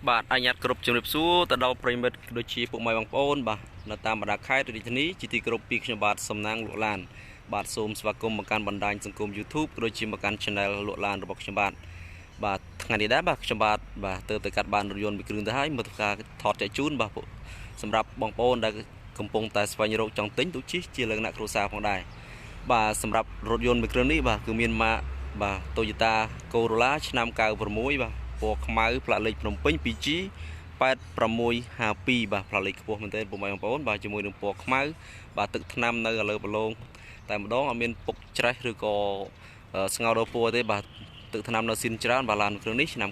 បាទអញ្ញាតគ្រប់ជំរាបសួរទៅដល់ប្រិមិត្តដូចជាពុកម៉ែបងប្អូនបាទនៅតាមបណ្ដាខេត្តរាជធានីជាទីគោរពពីខ្ញុំបាទសំណាងលក់ឡានបាទសូមស្វាគមន៍មកកាន់បណ្ដាញសង្គម YouTube ក៏ដូចជាមកកាន់ Channel លក់ឡានរបស់ខ្ញុំបាទថ្ងៃនេះដែរបាទខ្ញុំបាទទើបទៅកាត់បានរថយន្តមួយគ្រឿងទៅហើយមកធ្វើការថតចែកជូនបាទសម្រាប់បងប្អូនដែលកំពុងតែស្វែងរកចង់ទិញទូជិះជាលក្ខណៈគ្រួសារផងដែរបាទសម្រាប់រថយន្តមួយគ្រឿងនេះបាទគឺមានម៉ាកបាទ Toyota Corolla ឆ្នាំ96បាទពណ៌ខ្មៅផ្លាកលេខភ្នំពេញ 2G 8652បាទផ្លាកលេខខ្ពស់មែនទែនពុកម៉ែបងប្អូនបាទជាមួយនឹងពណ៌ខ្មៅបាទទឹកថ្នាំនៅលើប្រឡងតែម្ដងអត់មានពុកច្រេះឬក៏ស្ងោរដោពណ៌ទេបាទទឹកថ្នាំនៅស៊ីនច្រើនបាទឡានគ្រឿងនេះឆ្នាំ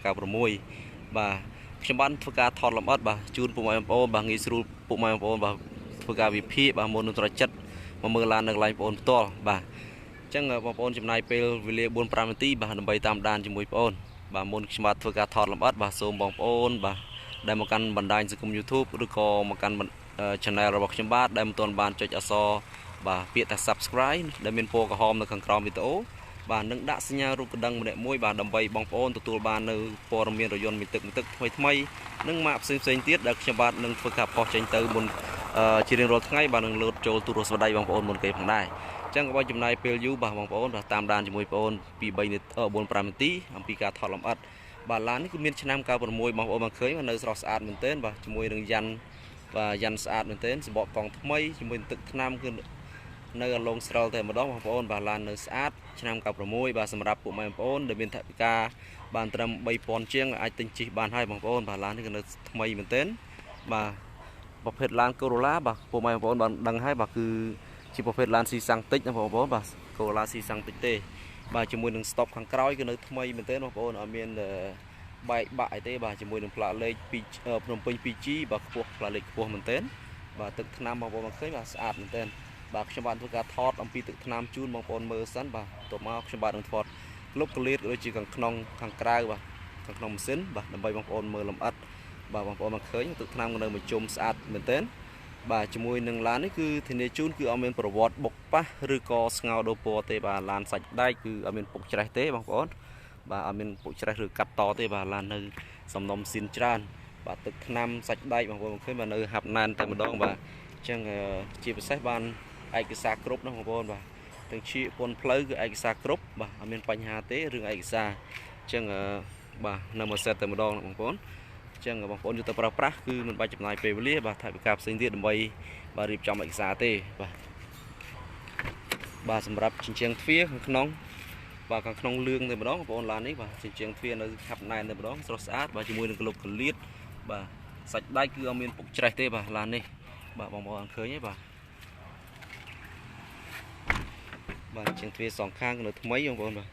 96បាទខ្ញុំបានធ្វើការថតលម្អិតបាទជូនពុកម៉ែបងប្អូនបាទងាយស្រួលពុកម៉ែបងប្អូនបាទធ្វើការវិភាគបាទមុននឹងត្រចិត្តមកមើលឡាននៅកន្លែងបងប្អូនផ្ទាល់បាទអញ្ចឹងបងប្អូនចំណាយពេលវេលា 4-5 នាទីបាទដើម្បីតាមដានជាមួយបងប្អូនបាទមុនខ្ញុំបាទធ្វើការថតលម្អិតបាទសូមបងប្អូនបាទដែលមកកាន់បណ្ដាញសង្គម YouTube ឬក៏មកកាន់ Channel របស់ខ្ញុំបាទដែលមិនទាន់បានចុចអក្សរបាទពាក្យថា Subscribe ដែលមានពណ៌ក្រហមនៅខាងក្រោមវីដេអូបាទនឹងដាក់សញ្ញារូបកណ្ដឹងម្នាក់មួយបាទដើម្បីបងប្អូនទទួលបាននៅព័ត៌មានរថយន្តមួយទឹកថ្មីនិងម៉ាកផ្សេងទៀតដែលខ្ញុំបាទនឹងធ្វើការផុសចេញទៅមុនជារៀងរាល់ថ្ងៃបាទនឹងលោតចូលទូរស័ព្ទដៃបងប្អូនមុនគេផងដែរអញ្ចឹងក៏ចំណាយពេលយូរបាទបងប្អូនបាទតាមដានជាមួយបងប្អូនពី3នាទី 4-5 នាទីអំពីការថតលម្អិតបាទឡាននេះគឺមានឆ្នាំ96បងប្អូនបានឃើញនៅស្រស់ស្អាតមែនទែនបាទជាមួយនឹងយ៉ាន់ស្អាតមែនទែនសម្បកកង់ថ្មីជាមួយទឹកថ្នាំគឺនៅអឡងស្រលតែម្ដងបងប្អូនបាទឡាននៅស្អាតឆ្នាំ96បាទសម្រាប់ពួកម៉ែបងប្អូនដែលមានថវិកាបានត្រឹម 3000 ជាងអាចទិញជិះបានហើយបងប្អូនបាទឡាននេះគឺនៅថ្មីមែនទែនបាទប្រភេទឡាន Corolla បាទពួកម៉ែបងប្អូនបានដឹងហើយបាទគឺជាប្រភេទឡានស៊ីសាំងតិចណាបងប្អូនបាទ Corolla ស៊ីសាំងតិចទេបាទជាមួយនឹង stop ខាងក្រោយគឺនៅថ្មីមែនទែនបងប្អូនអត់មានបែកបាក់អីទេបាទជាមួយនឹងផ្លាកលេខភ្នំពេញ 2G បាទខ្ពស់ផ្លាកលេខខ្ពស់មែនទែនបាទទឹកថ្នាំបងប្អូនឃើញបាទស្អាតមែនទែនបាទខ្ញុំបានធ្វើការថតអំពីទឹកថ្នាំជូនបងប្អូនមើលសិនបាទបន្ទាប់មកខ្ញុំបាទនឹងថតលុបកលៀតដូចជាខាងក្នុងខាងក្រៅបាទខាងក្នុងម៉ាស៊ីនបាទដើម្បីបងប្អូនមើលលម្អិតបាទបងប្អូនបានឃើញទឹកថ្នាំនៅមួយជុំស្អាតមែនទែនបាទជាមួយនឹងឡាននេះគឺធានាជូនគឺអត់មានប្រវត្តិបុកប៉ះឬក៏ស្ងោរដូរពណ៌ទេបាទឡានសាច់ដែកគឺអត់មានពុកច្រេះទេបងប្អូនបាទអត់មានពុកច្រេះឬកាត់តទេបាទឡាននៅសំណុំស៊ីនច្រើនបាទទឹកថ្នាំសាច់ដែកបងប្អូនឃើញបាទនៅហាប់ណែនតែម្ដងបាទអញ្ចឹងជាពិសេសបានឯកសារគ្រប់ណាបងប្អូនបាទទាំងជាពន្ធផ្លូវគឺឯកសារគ្រប់បាទអត់មានបញ្ហាទេរឿងឯកសារអញ្ចឹងបាទនៅមួយសេតតែម្ដងបងប្អូនអញ្ចឹងបងប្អូនយកទៅប្រើប្រាស់គឺមិនបាច់ចំណាយពេលវេលាបាទថវិកាផ្សេងទៀតដើម្បីបាទរៀបចំឯកសារទេបាទសម្រាប់ជញ្ជាំងទ្វារខាងក្នុងបាទខាងក្នុងលឿងតែម្ដងបងប្អូនឡាននេះបាទជញ្ជាំងទ្វារនៅខាប់ណែនតែម្ដងស្រស់ស្អាតបាទជាមួយនឹងក្លុបកលៀតបាទសាច់ដែកគឺអត់មានពុកច្រេះទេបាទឡាននេះបាទបងប្អូនឃើញទេបាទជញ្ជាំងទ្វារសងខាងនៅថ្មីបងប្អូនបាទ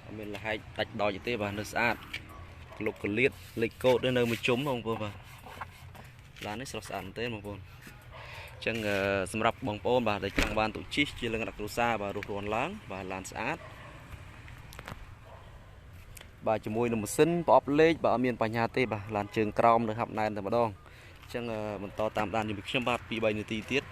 អត់មានលហែកដាច់ដោចទេបាទនៅស្អាតក្លុបកលៀតលេខកូដនៅមួយជុំបងប្អូនបាទឡាននេះស្រស់ស្អាតមែនទេបងប្អូនអញ្ចឹងសម្រាប់បងប្អូនបាទដែលចង់បានទូជិះជាលក្ខណៈគ្រួសារបាទរស់រានឡើងបាទឡានស្អាតបាទជាមួយនឹងម៉ាស៊ីនប្រអប់លេខបាទអត់មានបញ្ហាទេបាទឡានជើងក្រោមនៅហាប់ណែនតែម្ដងអញ្ចឹងបន្តតាមដានជាមួយខ្ញុំបាទពី3នាទីទៀត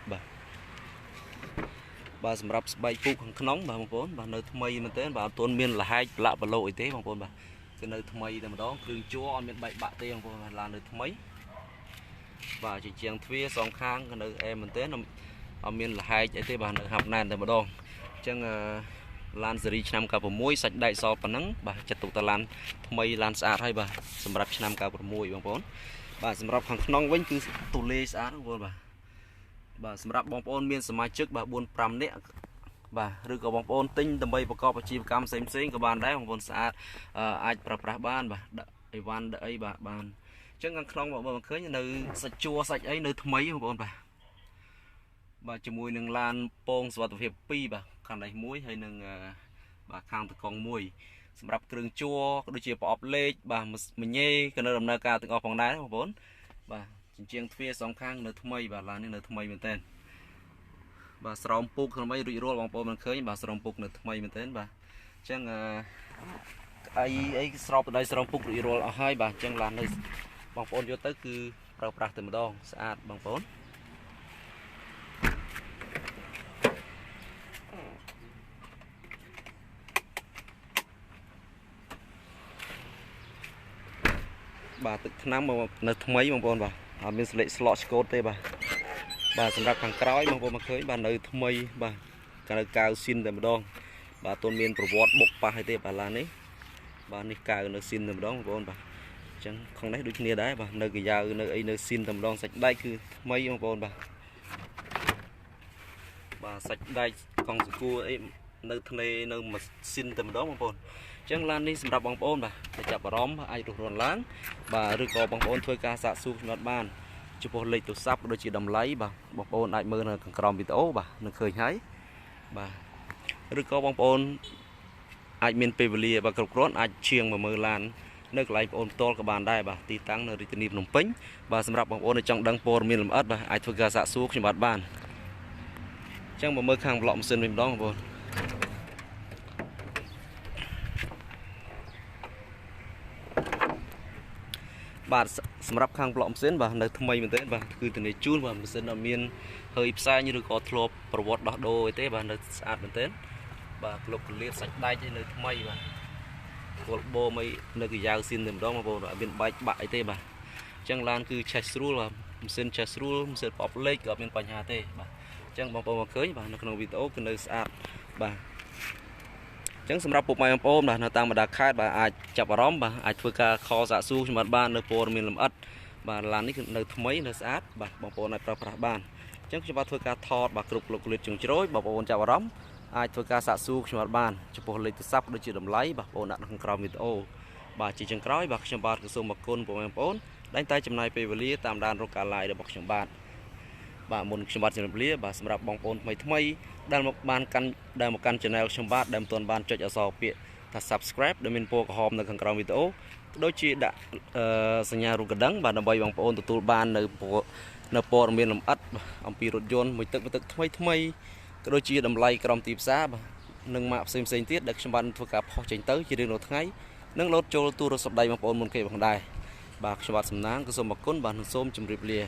បាទសម្រាប់ស្បែកពូកខាងក្នុងបាទបងប្អូនបាទនៅថ្មីមែនទែនបាទអត់ទាន់មានលហែកប្រឡាក់ប្រឡូអីទេបងប្អូនបាទគឺនៅថ្មីតែម្ដងគ្រឿងជួរអត់មានបែកបាក់ទេបងប្អូនបាទឡាននៅថ្មីបាទជញ្ជាំងទ្វារសងខាងក៏នៅអែមមែនទែនអត់មានលហែកអីទេបាទនៅហាប់ណែនតែម្ដងអញ្ចឹងឡានស៊េរីឆ្នាំ96សាច់ដែកសល់ប៉ុណ្ណឹងបាទចាត់ទុកតាឡានថ្មីឡានស្អាតហើយបាទសម្រាប់ឆ្នាំ96បងប្អូនបាទសម្រាប់ខាងក្នុងវិញគឺទូលេស្អាតបងប្អូនបាទសម្រាប់បងប្អូនមានសមាជិកបាទ 4-5 នាក់បាទឬក៏បងប្អូនទិញដើម្បីប្រកបអាជីវកម្មផ្សេងក៏បានដែរបងប្អូនស្អាតអាចប្រើប្រាស់បានបាទដាក់អីវ៉ាន់ដាក់អីបាទបានអញ្ចឹងខាងក្នុងបងប្អូនឃើញនៅសាច់ជួរសាច់អីនៅថ្មីបងប្អូនបាទជាមួយនឹងឡានពងសុវត្ថិភាព2បាទខាងដៃ1ហើយនឹងបាទខាងតកង់1សម្រាប់គ្រឿងជួរក៏ដូចជាប្រអប់លេខបាទមញ៉េក៏នៅដំណើរការទាំងអស់ផងដែរបងប្អូនបាទជញ្ជាំងទ្វារសងខាងនៅថ្មីបាទឡាននេះនៅថ្មីមែនទែនបាទស្រោមពុកថ្មីរួចរាល់បងប្អូនមិនឃើញបាទស្រោមពុកនៅថ្មីមែនទែនបាទអញ្ចឹងអីស្រោបទៅដៃស្រោមពុករួចរាល់អស់ហើយបាទអញ្ចឹងឡាននៅបងប្អូនយកទៅគឺប្រើប្រាស់តែម្ដងស្អាតបងប្អូន bà tự năm mà nó mấy bằng bồn bà mình sẽ lấy slot code đây bà sắm đặt hàng cõi bằng bồn mà khơi bà nơi mấy bà cái nơi cao xin để mà đong bà tôn miên provot bốc bà hay thế bà là đấy bà này cao nơi xin để mà đong bồn bà chẳng không đấy đôi kia đấy bà nơi cái dao nơi ấy nơi xin tầm đong sạch đây cứ mấy bằng bồn bà sạch đây còn cua ấy nơi thân này nơi mà xin tầm đó bằng bồn chẳng lan đi sắm đặt bằng bồn bà để chặt bà róm ai được ròn láng bà rực có bằng bồn thôi ca xạ su mặt ban chụp bộ lịch tổ sắp đôi chỉ đầm lấy bà bằng bồn ai mơ là càng còm bị tố bà nó khơi hái bà rực có bằng bồn ai miền Tây Bali bà cực rốt ai chiêng mà mơ lan nước lại bồn to các bạn đây bà ti tăng nơi đi nông pính bà sắm đặt bằng bồn ở trong đăng bồn miền làm ớt bà ai thôi ca xạ su mặt ban chẳng mà mơ khang lọm sơn mình đó bằng bồn bà sắmรับkhang blom sen bà nơi thay mình tên bà cứ từ này chun bà mình sen ở miền hơi sai như được có thô provot đỏ đôi thế bà nơi sạch mình tên bà lục liệt sạch đai trên nơi thay bà cột bô mấy nơi cái dao xin từ đó mà bô ở bên bãi bãi thế bà chẳng lan cứ chảy sưu là mình sen chảy sưu mình sen pop lake ở bên quanh nhà thế bà chẳng bằng bô mà khơi bà nó không bị tố cái nơi sạch bà chẳng sắmรับปุกไม้ปมนะนาตามมาดักคาดบ่าอาจจับร้อมบ่าอาจฝึกการคอสะสู้สมัติบ้านในโพมีลำอัดบ่าลานนี้คือในทำไมในสะอาดบ่าบางโพในประปราบ้านchẳngสมัติฝึกการทอดบ่ากรุบกรุบจุงจรอยบ่าโพจับร้อมอาจฝึกการสะสู้สมัติบ้านจะโพเลยตุซับโดยจีดำไหลบ่าโพนักทางกราวมิโอบ่าจีจังกร้อยบ่าสมัติกระทรวงมกุลปุกไม้ปมได้ใต้จำนายไปเวลีตามด้านโรคการลายในบ่าสมัติบ่ามุนสมัติจำนายเวลีบ่าสำหรับบางโพทำไมด้านบ้านกันได้มากันชแนลชมบ้านได้ตัวบ้านจดอสอบเปียถ้า subscribe ได้มีโปรกหอมในขังกรองวิดีโอโดยที่ได้สัญญาลูกกระดังบ้านใบบางโอนตัวบ้านในโปรมีลำอัดอัมพีรถยนต์มือตึกทำไมก็โดยที่ดำไล่กรอมตีบซ่าหนึ่งมาเซ็งเตี้ยเด็กชมบ้านทุกกับพอใจเต๋อจีเรื่องรถไงนึ่งรถโจตัวรถสับได้บางโอนมุนเก็บบางได้บางชมบ้านสำนักก็สมบัติก้นบ้านส้มจุ่มริบเลีย